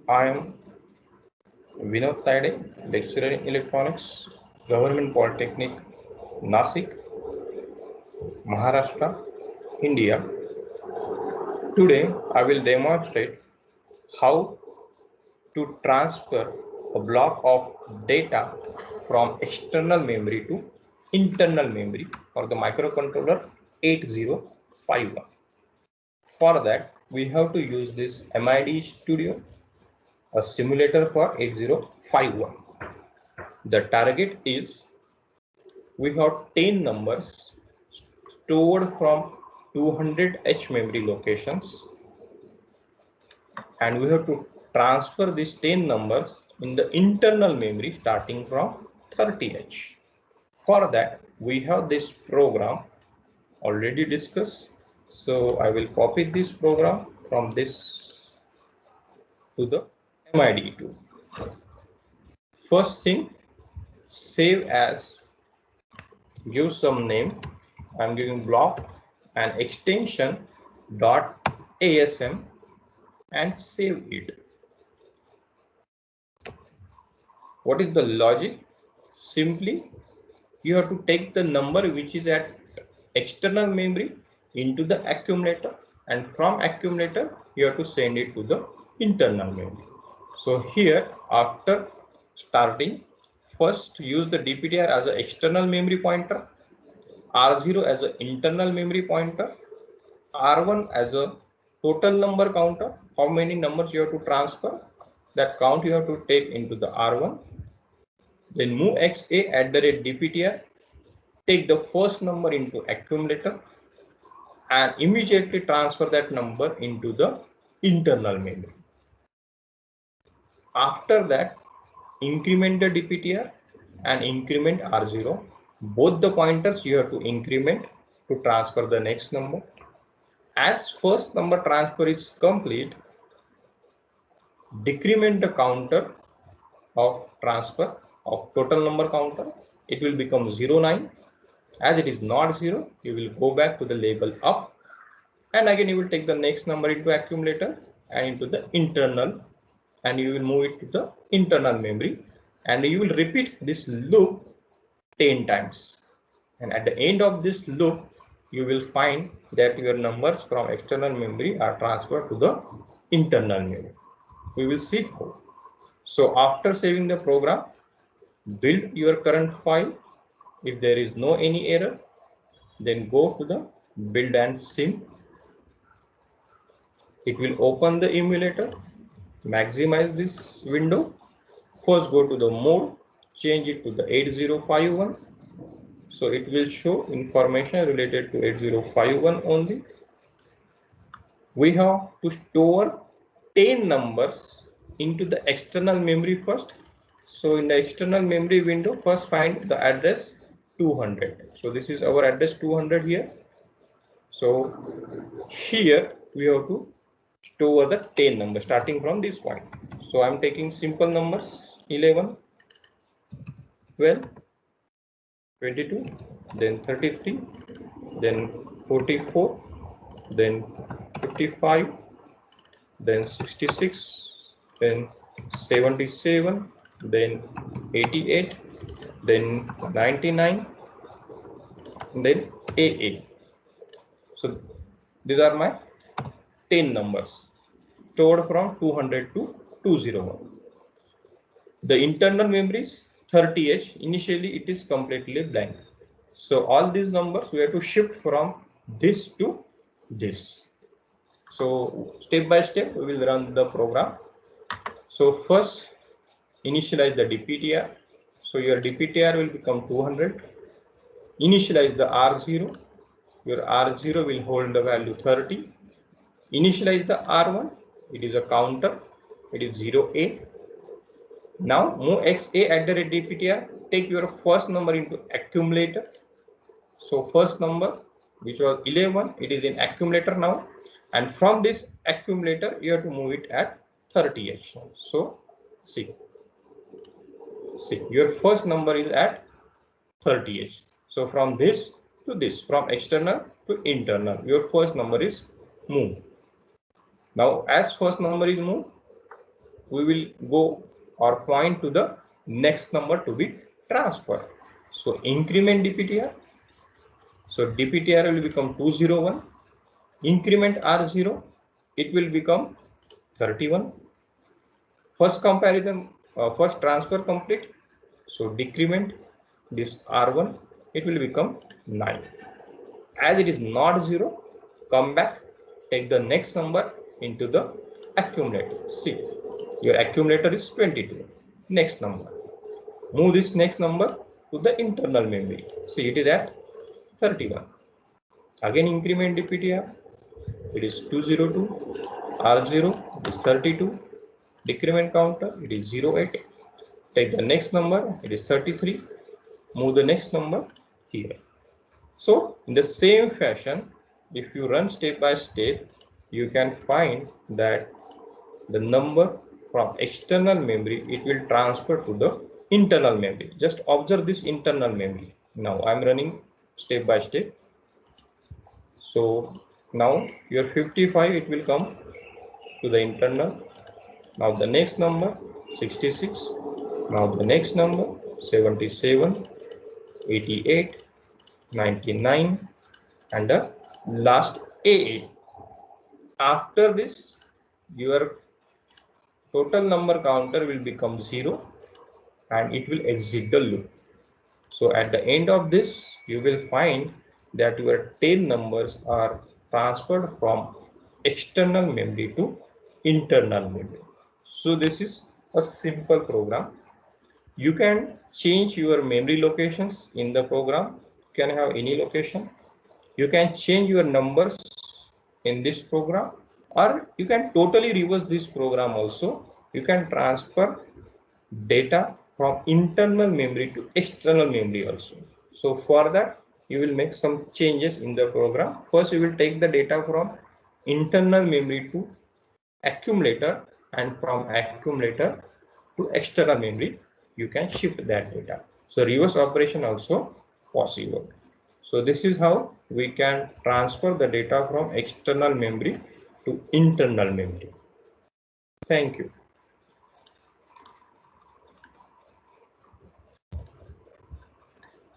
I am Vinod Tade, lecturer in electronics, Government Polytechnic, Nasik, Maharashtra, India. Today, I will demonstrate how to transfer a block of data from external memory to internal memory for the microcontroller 8051. For that, we have to use this MID Studio, a simulator for 8051. The target is we have 10 numbers stored from 200 H memory locations, and we have to transfer these 10 numbers in the internal memory starting from 30H. For that, we have this program already discussed. So I will copy this program from this to the MID tool. First thing, save as, give some name. I'm giving block and extension .asm and save it. What is the logic? Simply, you have to take the number which is at external memory into the accumulator, and from accumulator you have to send it to the internal memory. So here, after starting, first use the DPTR as an external memory pointer, R0 as an internal memory pointer, R1 as a total number counter, how many numbers you have to transfer, that count you have to take into the R1. Then move XA at the rate DPTR, take the first number into accumulator and immediately transfer that number into the internal memory. After that, increment the DPTR and increment R0. Both the pointers you have to increment to transfer the next number. As first number transfer is complete, decrement the counter of transfer of total number counter. It will become 09. As it is not 0, you will go back to the label up, and again you will take the next number into accumulator and into the internal, and you will move it to the internal memory, and you will repeat this loop 10 times. And at the end of this loop, you will find that your numbers from external memory are transferred to the internal memory. We will see how. So after saving the program, build your current file. If there is no any error, then go to the build and sim. It will open the emulator. Maximize this window. First go to the mode, change it to the 8051. So it will show information related to 8051 only. We have to store 10 numbers into the external memory first. So in the external memory window, first find the address 200. So this is our address 200 here. So here we have to store the 10 numbers starting from this point. So I'm taking simple numbers 11, 12, 22, then 33, then 44, then 55, then 66, then 77, then 88, then 99, then AA. So these are my 10 numbers stored from 200 to 201. The internal memory is 30H. Initially it is completely blank. So all these numbers we have to shift from this to this. So step by step we will run the program. So first initialize the DPTR. So your DPTR will become 200. Initialize the R0. Your R0 will hold the value 30. Initialize the R1. It is a counter. It is 0A. Now move XA at the rate DPTR. Take your first number into accumulator. So first number, which was 11, it is in accumulator now. And from this accumulator, you have to move it at 30H. So see, your first number is at 30H. So from this to this, from external to internal, your first number is moved. Now as first number is moved, we will go or point to the next number to be transferred. So increment DPTR. So DPTR will become 201. Increment R0, it will become 31. First comparison, first transfer complete. So decrement this R1, it will become 9. As it is not 0, come back, take the next number into the accumulator. See, your accumulator is 22. Next number. Move this next number to the internal memory. See, it is at 31. Again increment DPTR. It is 202. R0 is 32. Decrement counter, it is 08. Take the next number, it is 33. Move the next number here. So in the same fashion, if you run step by step, you can find that the number from external memory, it will transfer to the internal memory. Just observe this internal memory. Now I'm running step by step. So now your 55, it will come to the internal. Now the next number 66. Now the next number 77, 88, 99, and the last AA. After this, your total number counter will become 0 and it will exit the loop. So at the end of this, you will find that your 10 numbers are transferred from external memory to internal memory. So this is a simple program. You can change your memory locations in the program. You can have any location. You can change your numbers in this program, or you can totally reverse this program also. You can transfer data from internal memory to external memory also. So for that, you will make some changes in the program. First, you will take the data from internal memory to accumulator, and from accumulator to external memory, you can shift that data. So reverse operation also possible. So this is how we can transfer the data from external memory to internal memory. Thank you.